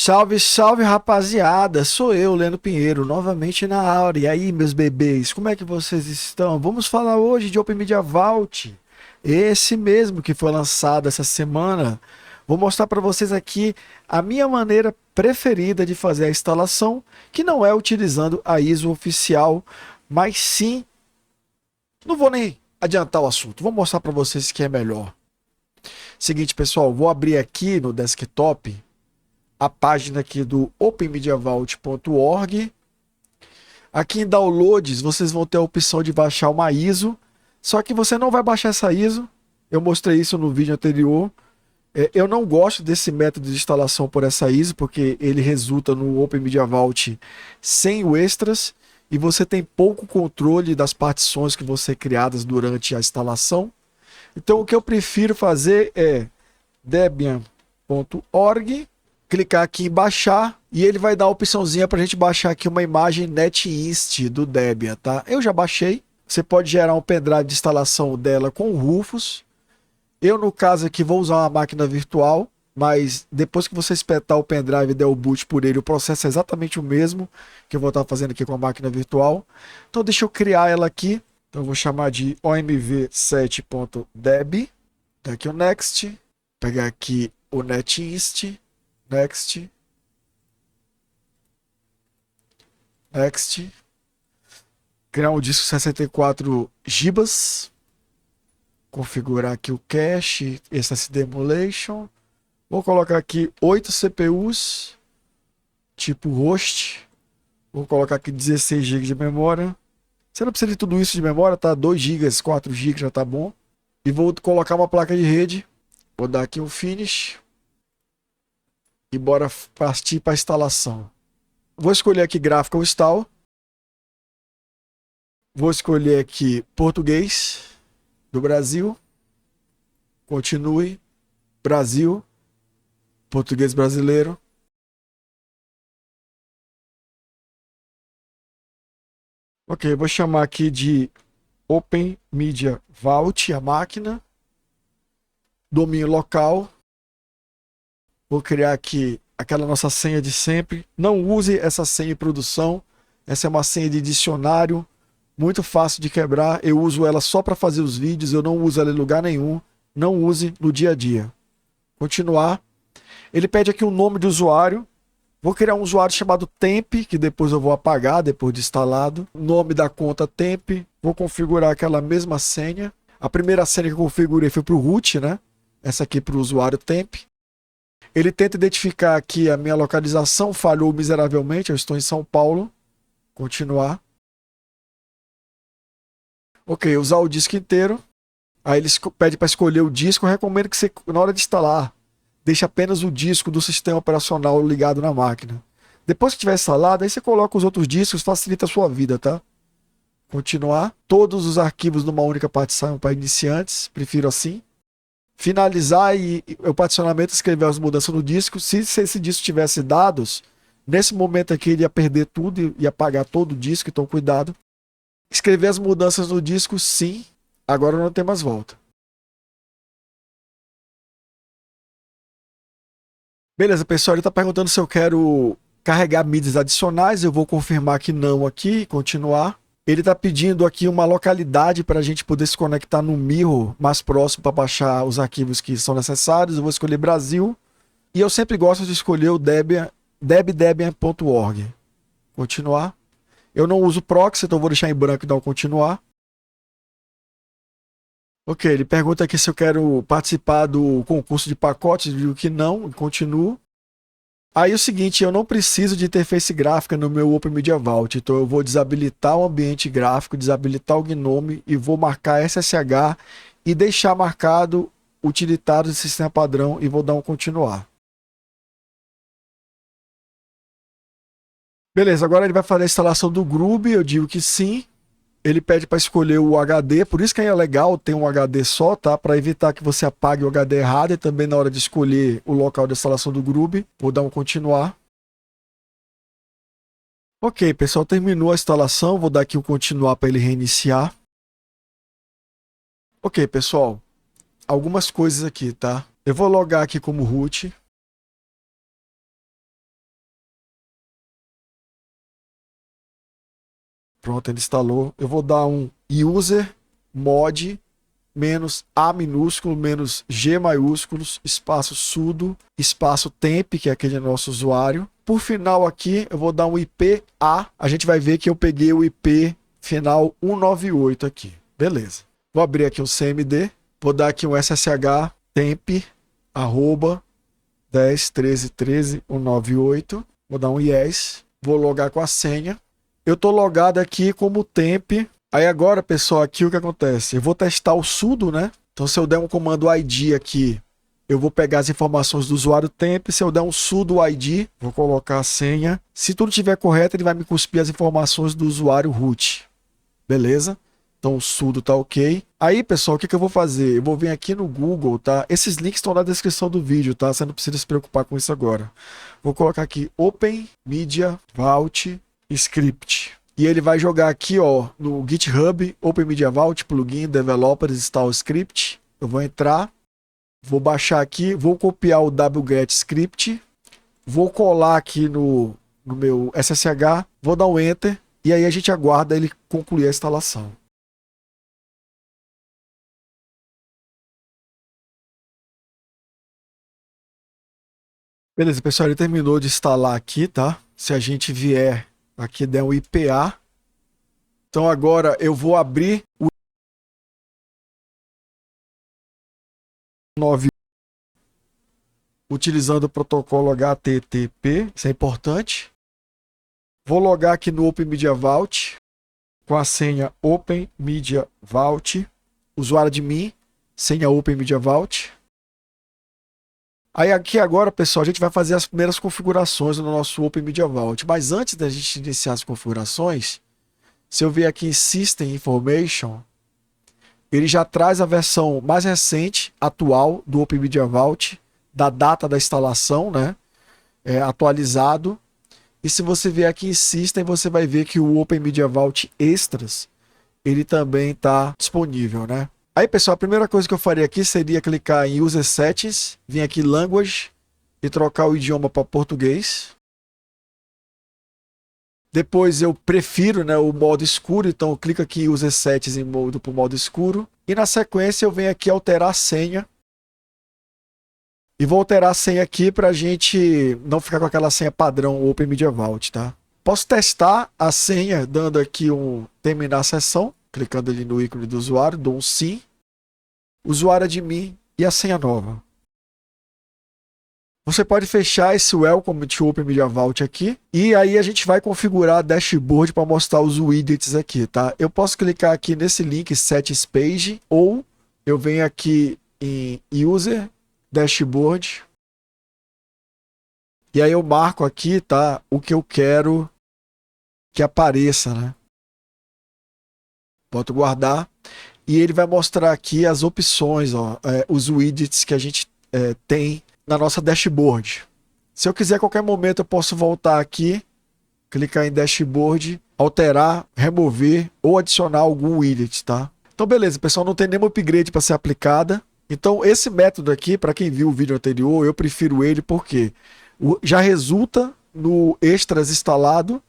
Salve, salve, rapaziada! Sou eu, Leno Pinheiro, novamente na área. E aí, meus bebês, como é que vocês estão? Vamos falar hoje de Open Media Vault, esse mesmo que foi lançado essa semana. Vou mostrar para vocês aqui a minha maneira preferida de fazer a instalação, que não é utilizando a ISO oficial, mas sim, não vou nem adiantar o assunto, vou mostrar para vocês que é melhor. Seguinte, pessoal, vou abrir aqui no desktop a página aqui do openmediavault.org. Aqui em downloads vocês vão ter a opção de baixar uma ISO, só que você não vai baixar essa ISO. Eu mostrei isso no vídeo anterior. Eu não gosto desse método de instalação por essa ISO, porque ele resulta no Open Media Vault sem o extras e você tem pouco controle das partições que vão ser criadas durante a instalação. Então o que eu prefiro fazer é debian.org, clicar aqui em baixar e ele vai dar a opçãozinha para a gente baixar aqui uma imagem NetInst do Debian, tá? Eu já baixei. Você pode gerar um pendrive de instalação dela com o Rufus. Eu, no caso aqui, vou usar uma máquina virtual, mas depois que você espetar o pendrive e der o boot por ele, o processo é exatamente o mesmo que eu vou estar fazendo aqui com a máquina virtual. Então deixa eu criar ela aquaqui. Então eu vou chamar de omv7.deb. Aqui o next. Pegar aqui o NetInst. Next. Next. Criar um disco 64 GB. Configurar aqui o cache, SSD Emulation. Vou colocar aqui 8 CPUs, tipo host. Vou colocar aqui 16 GB de memória. Você não precisa de tudo isso de memória, tá? 2 GB, 4 GB já tá bom. E vou colocar uma placa de rede. Vou dar aqui um finish. E bora partir para a instalação. Vou escolher aqui Graphical Install. Vou escolher aqui português do Brasil. Continue. Brasil. Português brasileiro. Ok, vou chamar aqui de Open Media Vault, a máquina. Domínio local. Vou criar aqui aquela nossa senha de sempre. Não use essa senha em produção. Essa é uma senha de dicionário. Muito fácil de quebrar. Eu uso ela só para fazer os vídeos. Eu não uso ela em lugar nenhum. Não use no dia a dia. Continuar. Ele pede aqui um nome de usuário. Vou criar um usuário chamado Temp, que depois eu vou apagar, depois de instalado. Nome da conta Temp. Vou configurar aquela mesma senha. A primeira senha que eu configurei foi para o root, né? Essa aqui para o usuário Temp. Ele tenta identificar aqui a minha localização. Falhou miseravelmente. Eu estou em São Paulo. Continuar. Ok, usar o disco inteiro. Aí ele pede para escolher o disco. Eu recomendo que você, na hora de instalar, deixe apenas o disco do sistema operacional ligado na máquina. Depois que tiver instalado, aí você coloca os outros discos, facilita a sua vida, tá? Continuar. Todos os arquivos numa única partição para iniciantes. Prefiro assim. Finalizar e o particionamento, escrever as mudanças no disco. Se esse disco tivesse dados, nesse momento aqui ele ia perder tudo e ia apagar todo o disco, então cuidado. Escrever as mudanças no disco, sim. Agora não tem mais volta. Beleza, pessoal, ele está perguntando se eu quero carregar mídias adicionais. Eu vou confirmar que não aqui, continuar. Ele está pedindo aqui uma localidade para a gente poder se conectar no Mirror mais próximo para baixar os arquivos que são necessários. Eu vou escolher Brasil. E eu sempre gosto de escolher o debdebian.org. Continuar. Eu não uso proxy, então vou deixar em branco e dar um continuar. Ok, ele pergunta aqui se eu quero participar do concurso de pacotes. Eu digo que não, e continuo. Aí é o seguinte, eu não preciso de interface gráfica no meu Open Media Vault, então eu vou desabilitar o ambiente gráfico, desabilitar o Gnome e vou marcar SSH e deixar marcado utilitários de sistema padrão e vou dar um continuar. Beleza, agora ele vai fazer a instalação do Groove, eu digo que sim. Ele pede para escolher o HD, por isso que é legal ter um HD só, tá? Para evitar que você apague o HD errado e também na hora de escolher o local de instalação do Groove. Vou dar um continuar. Ok, pessoal, terminou a instalação. Vou dar aqui um continuar para ele reiniciar. Ok, pessoal, algumas coisas aqui, tá? Eu vou logar aqui como root. Pronto, ele instalou. Eu vou dar um user mod menos A minúsculo, menos G maiúsculos, espaço sudo, espaço temp, que é aquele nosso usuário. Por final aqui, eu vou dar um IP A. A gente vai ver que eu peguei o IP final 198 aqui. Beleza. Vou abrir aqui um CMD. Vou dar aqui um SSH temp, arroba 10.13.13.198. Vou dar um yes. Vou logar com a senha. Eu estou logado aqui como temp. Aí agora, pessoal, aqui o que acontece? Eu vou testar o sudo, né? Então, se eu der um comando id aqui, eu vou pegar as informações do usuário temp. Se eu der um sudo id, vou colocar a senha. Se tudo estiver correto, ele vai me cuspir as informações do usuário root. Beleza? Então, o sudo tá ok. Aí, pessoal, o que eu vou fazer? Eu vou vir aqui no Google, tá? Esses links estão na descrição do vídeo, tá? Você não precisa se preocupar com isso agora. Vou colocar aqui Open Media Vault Script. E ele vai jogar aqui, ó, no GitHub, Open Media Vault, plugin, developers, install script. Eu vou entrar, vou baixar aqui, vou copiar o wget script, vou colar aqui no meu SSH, vou dar um enter, e aí a gente aguarda ele concluir a instalação. Beleza, pessoal, ele terminou de instalar aqui, tá? Se a gente vier aqui, der um IPA. Então agora eu vou abrir o 9 utilizando o protocolo HTTP, isso é importante. Vou logar aqui no Open Media Vault com a senha Open Media Vault, usuário admin, senha Open Media Vault. Aí aqui agora, pessoal, a gente vai fazer as primeiras configurações no nosso Open Media Vault. Mas antes da gente iniciar as configurações, se eu vier aqui em System Information, ele já traz a versão mais recente, atual, do Open Media Vault, da data da instalação, né? Atualizado. E se você vier aqui em System, você vai ver que o Open Media Vault Extras, ele também está disponível, né? Aí, pessoal, a primeira coisa que eu faria aqui seria clicar em User Settings, vir aqui Language e trocar o idioma para português. Depois eu prefiro, né, o modo escuro, então eu clico aqui em User Settings em modo para o modo escuro. E na sequência eu venho aqui alterar a senha. E vou alterar a senha aqui para a gente não ficar com aquela senha padrão Open Media Vault, tá? Posso testar a senha dando aqui um terminar a sessão, clicando ali no ícone do usuário, dou um sim, usuário admin e a senha nova. Você pode fechar esse Welcome to Open Media Vault aqui e aí a gente vai configurar a dashboard para mostrar os widgets aqui, tá? Eu posso clicar aqui nesse link Settings Page ou eu venho aqui em User Dashboard e aí eu marco aqui, tá? O que eu quero que apareça, né? Boto guardar e ele vai mostrar aqui as opções, ó, os widgets que a gente tem na nossa dashboard. Se eu quiser a qualquer momento eu posso voltar aqui, clicar em dashboard, alterar, remover ou adicionar algum widget, tá? Então beleza, pessoal, não tem nenhum upgrade para ser aplicada. Então esse método aqui, para quem viu o vídeo anterior, eu prefiro ele porque já resulta no Extras instalado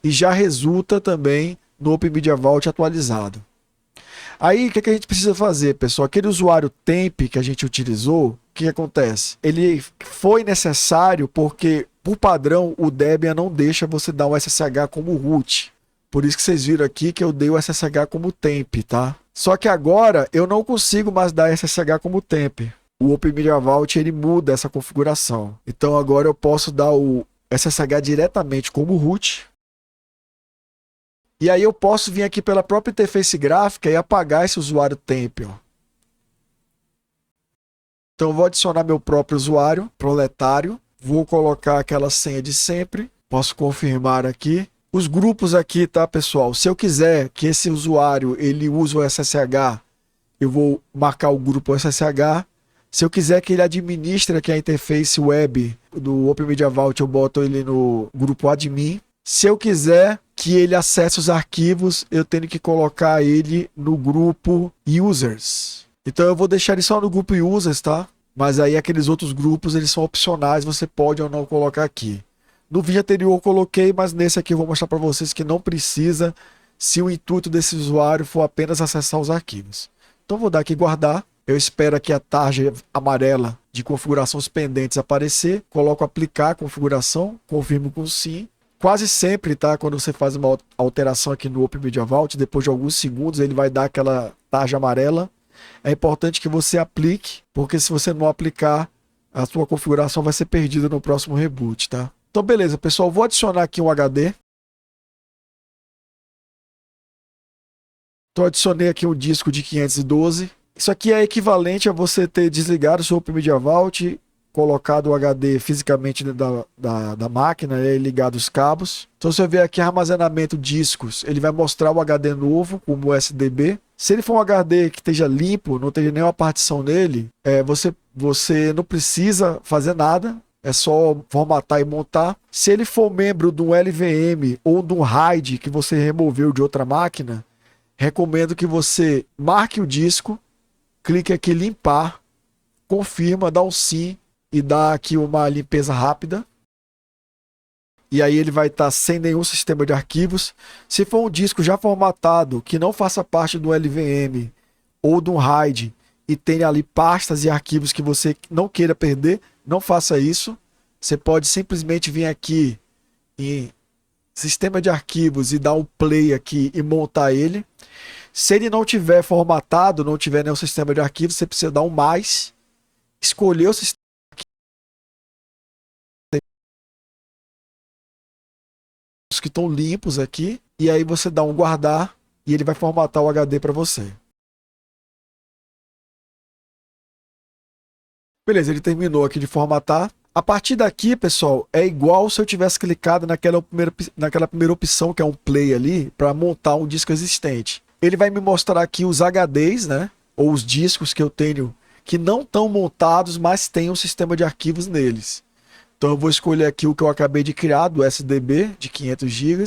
e já resulta também no Open Media Vault atualizado. Aí, o que a gente precisa fazer, pessoal? Aquele usuário temp que a gente utilizou, o que acontece? Ele foi necessário porque, por padrão, o Debian não deixa você dar o SSH como root. Por isso que vocês viram aqui que eu dei o SSH como temp, tá? Só que agora eu não consigo mais dar SSH como temp. O Open Media Vault, ele muda essa configuração. Então agora eu posso dar o SSH diretamente como root. E aí eu posso vir aqui pela própria interface gráfica e apagar esse usuário temp, ó. Então eu vou adicionar meu próprio usuário, proletário. Vou colocar aquela senha de sempre. Posso confirmar aqui. Os grupos aqui, tá, pessoal? Se eu quiser que esse usuário ele use o SSH, eu vou marcar o grupo SSH. Se eu quiser que ele administre aqui a interface web do Open Media Vault, eu boto ele no grupo admin. Se eu quiser que ele acesse os arquivos, eu tenho que colocar ele no grupo users. Então eu vou deixar ele só no grupo users, tá? Mas aí aqueles outros grupos, eles são opcionais, você pode ou não colocar aqui. No vídeo anterior eu coloquei, mas nesse aqui eu vou mostrar para vocês que não precisa, se o intuito desse usuário for apenas acessar os arquivos. Então vou dar aqui guardar. Eu espero aqui a tarja amarela de configurações pendentes aparecer. Coloco aplicar configuração, confirmo com sim. Quase sempre, tá? Quando você faz uma alteração aqui no Open Media Vault, depois de alguns segundos ele vai dar aquela tarja amarela. É importante que você aplique, porque se você não aplicar, a sua configuração vai ser perdida no próximo reboot, tá? Então beleza, pessoal, vou adicionar aqui um HD. Então adicionei aqui um disco de 512. Isso aqui é equivalente a você ter desligado o seu Open Media Vault, colocado o HD fisicamente dentro da máquina e ligado os cabos. Então se eu ver aqui armazenamento discos, ele vai mostrar o HD novo como SDB. Se ele for um HD que esteja limpo, não esteja nenhuma partição nele, você não precisa fazer nada. É só formatar e montar. Se ele for membro de um LVM ou de um RAID que você removeu de outra máquina, recomendo que você marque o disco, clique aqui em limpar, confirma, dá um sim e dá aqui uma limpeza rápida. E aí ele vai estar sem nenhum sistema de arquivos. Se for um disco já formatado, que não faça parte do LVM ou do RAID e tenha ali pastas e arquivos que você não queira perder, não faça isso. Você pode simplesmente vir aqui em sistema de arquivos e dar um play aqui e montar ele. Se ele não tiver formatado, não tiver nenhum sistema de arquivos, você precisa dar um mais, escolher o sistema que estão limpos aqui, e aí você dá um guardar e ele vai formatar o HD para você. Beleza, ele terminou aqui de formatar. A partir daqui, pessoal, é igual se eu tivesse clicado naquela primeira opção, que é um play ali, para montar um disco existente. Ele vai me mostrar aqui os HDs, né? Ou os discos que eu tenho que não estão montados, mas tem um sistema de arquivos neles. Então eu vou escolher aqui o que eu acabei de criar, do SDB, de 500 GB.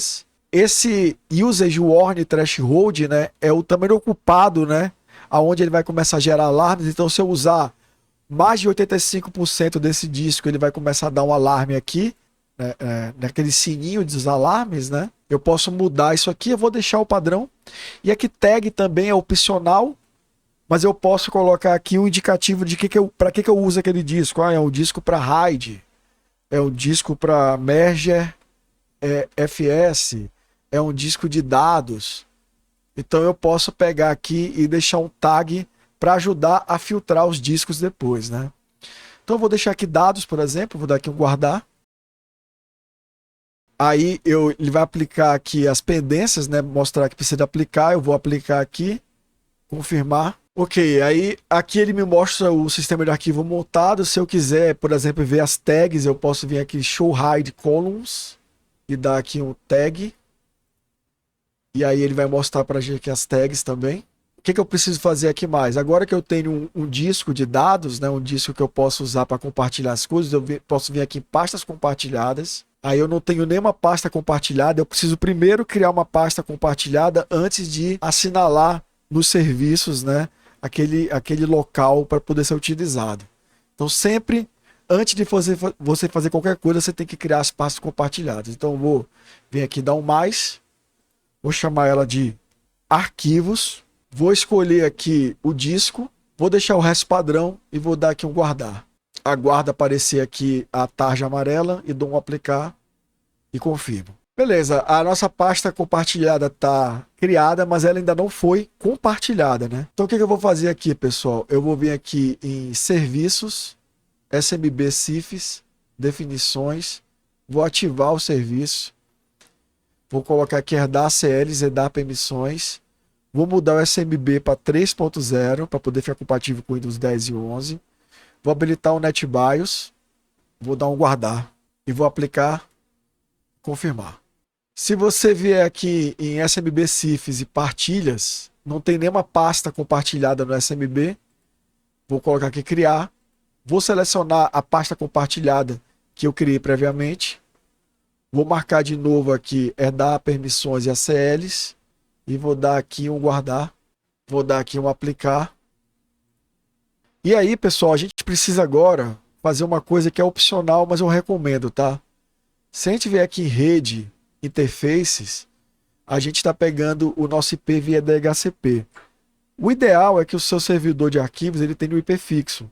Esse Usage Warning Threshold, né? É o tamanho ocupado, né? Aonde ele vai começar a gerar alarmes. Então se eu usar mais de 85% desse disco, ele vai começar a dar um alarme aqui, né, naquele sininho dos alarmes, né? Eu posso mudar isso aqui, eu vou deixar o padrão. E aqui tag também é opcional, mas eu posso colocar aqui um indicativo de para que eu uso aquele disco. Ah, é um disco para RAID, é um disco para Merger FS, é um disco de dados. Então eu posso pegar aqui e deixar um tag para ajudar a filtrar os discos depois, né? Então eu vou deixar aqui dados, por exemplo, vou dar aqui um guardar. Aí ele vai aplicar aqui as pendências, né? Mostrar que precisa aplicar, eu vou aplicar aqui, confirmar. Ok, aí aqui ele me mostra o sistema de arquivo montado. Se eu quiser, por exemplo, ver as tags, eu posso vir aqui Show Hide Columns e dar aqui um tag. E aí ele vai mostrar para a gente aqui as tags também. O que eu preciso fazer aqui mais? Agora que eu tenho um disco de dados, né, um disco que eu posso usar para compartilhar as coisas, eu posso vir aqui em pastas compartilhadas. Aí eu não tenho nenhuma pasta compartilhada, eu preciso primeiro criar uma pasta compartilhada antes de assinalar nos serviços, né, aquele local para poder ser utilizado. Então sempre, antes de você fazer qualquer coisa, você tem que criar as pastas compartilhadas. Então eu vou vir aqui dar um mais, vou chamar ela de arquivos. Vou escolher aqui o disco, vou deixar o resto padrão e vou dar aqui um guardar. Aguardo aparecer aqui a tarja amarela e dou um aplicar e confirmo. Beleza, a nossa pasta compartilhada está criada, mas ela ainda não foi compartilhada, né? Então o que eu vou fazer aqui, pessoal? Eu vou vir aqui em serviços, SMB CIFS, definições, vou ativar o serviço, vou colocar aqui herdar CLs, herdar permissões. Vou mudar o SMB para 3.0 para poder ficar compatível com o Windows 10 e 11. Vou habilitar o NetBIOS. Vou dar um guardar. E vou aplicar, confirmar. Se você vier aqui em SMB CIFS e partilhas, não tem nenhuma pasta compartilhada no SMB. Vou colocar aqui criar. Vou selecionar a pasta compartilhada que eu criei previamente. Vou marcar de novo aqui herdar permissões e ACLs. E vou dar aqui um guardar, vou dar aqui um aplicar. E aí, pessoal, a gente precisa agora fazer uma coisa que é opcional, mas eu recomendo, tá? Se a gente vier aqui em rede, interfaces, a gente está pegando o nosso IP via DHCP. O ideal é que o seu servidor de arquivos ele tenha um IP fixo.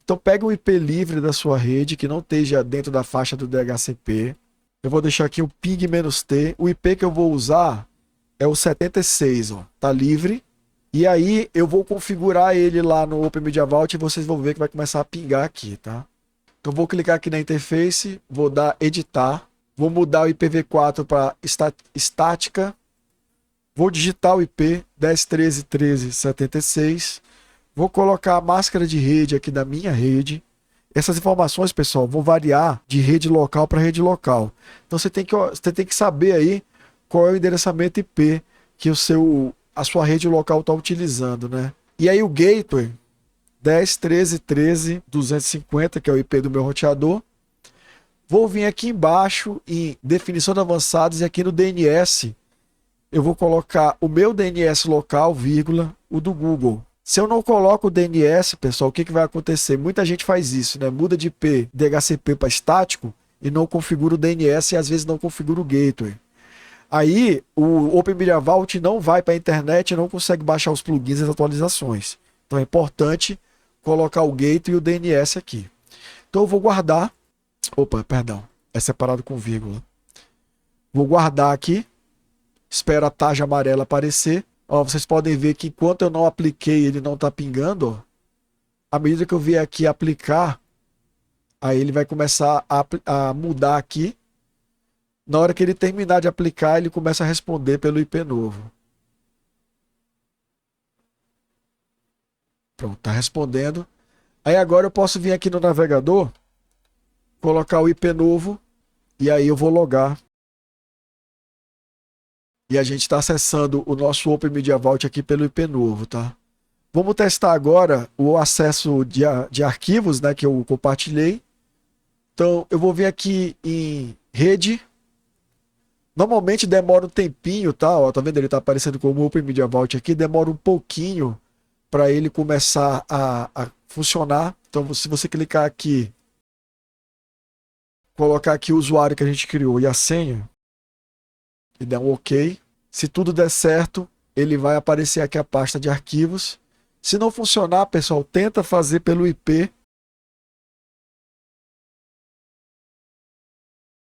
Então pega um IP livre da sua rede, que não esteja dentro da faixa do DHCP. Eu vou deixar aqui o ping-t. O IP que eu vou usar é o 76, ó, tá livre. E aí eu vou configurar ele lá no Open Media Vault e vocês vão ver que vai começar a pingar aqui, tá? Então vou clicar aqui na interface, vou dar editar, vou mudar o IPv4 para estática, vou digitar o IP 10.13.13.76, vou colocar a máscara de rede aqui da minha rede. Essas informações, pessoal, vão variar de rede local para rede local. Então você tem que saber aí qual é o endereçamento IP que a sua rede local está utilizando, né? E aí o gateway 10.13.13.250, que é o IP do meu roteador. Vou vir aqui embaixo em definições avançadas e aqui no DNS eu vou colocar o meu DNS local, vírgula, o do Google. Se eu não coloco o DNS, pessoal, o que vai acontecer? Muita gente faz isso, né? Muda de IP DHCP para estático e não configura o DNS e às vezes não configura o gateway. Aí o Open Media Vault não vai para a internet e não consegue baixar os plugins e as atualizações. Então é importante colocar o gateway e o DNS aqui. Então eu vou guardar. Opa, perdão. É separado com vírgula. Vou guardar aqui. Espero a tarja amarela aparecer. Ó, vocês podem ver que enquanto eu não apliquei, ele não está pingando. Ó. À medida que eu vier aqui aplicar, aí ele vai começar a mudar aqui. Na hora que ele terminar de aplicar, ele começa a responder pelo IP novo. Pronto, está respondendo. Aí agora eu posso vir aqui no navegador, colocar o IP novo e aí eu vou logar. E a gente está acessando o nosso Open Media Vault aqui pelo IP novo, tá? Vamos testar agora o acesso de arquivos, né, que eu compartilhei. Então eu vou vir aqui em rede. Normalmente demora um tempinho, tá? Ó, tá vendo? Ele tá aparecendo como Open Media Vault aqui. Demora um pouquinho para ele começar a funcionar. Então, se você clicar aqui, colocar aqui o usuário que a gente criou e a senha, e der um OK. Se tudo der certo, ele vai aparecer aqui a pasta de arquivos. Se não funcionar, pessoal, tenta fazer pelo IP.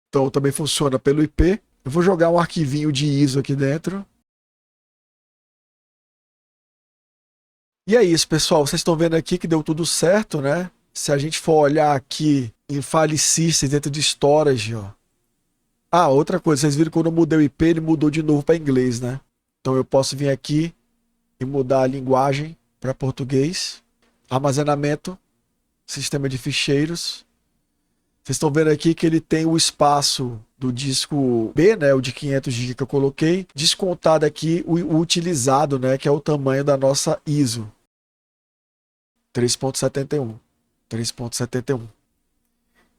Então, também funciona pelo IP. Eu vou jogar um arquivinho de ISO aqui dentro. E é isso, pessoal. Vocês estão vendo aqui que deu tudo certo, né? Se a gente for olhar aqui em File System dentro de Storage, ó. Ah, outra coisa, vocês viram que quando eu mudei o IP, ele mudou de novo para inglês, né? Então eu posso vir aqui e mudar a linguagem para português. Armazenamento, sistema de ficheiros. Vocês estão vendo aqui que ele tem o espaço do disco B, né, o de 500 GB que eu coloquei, descontado aqui o utilizado, né, que é o tamanho da nossa ISO. 3.71. 3.71.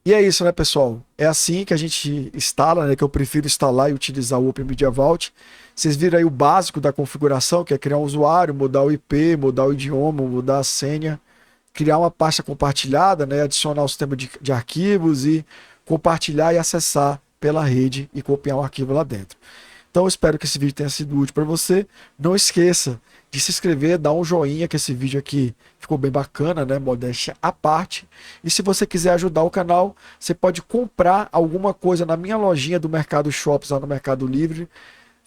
E é isso, né, pessoal? É assim que a gente instala, né, que eu prefiro instalar e utilizar o Open Media Vault. Vocês viram aí o básico da configuração, que é criar um usuário, mudar o IP, mudar o idioma, mudar a senha, criar uma pasta compartilhada, né, adicionar o sistema de arquivos e compartilhar e acessar pela rede e copiar um arquivo lá dentro. Então eu espero que esse vídeo tenha sido útil para você. Não esqueça de se inscrever, dar um joinha, que esse vídeo aqui ficou bem bacana, né? Modéstia à parte. E se você quiser ajudar o canal, você pode comprar alguma coisa na minha lojinha do Mercado Shops, lá no Mercado Livre.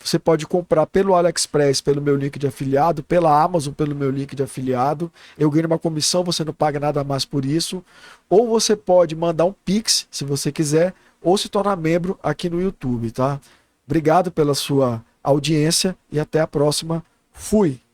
Você pode comprar pelo AliExpress, pelo meu link de afiliado, pela Amazon, pelo meu link de afiliado. Eu ganho uma comissão, você não paga nada mais por isso. Ou você pode mandar um Pix, se você quiser, ou se tornar membro aqui no YouTube, tá? Obrigado pela sua audiência e até a próxima. Fui!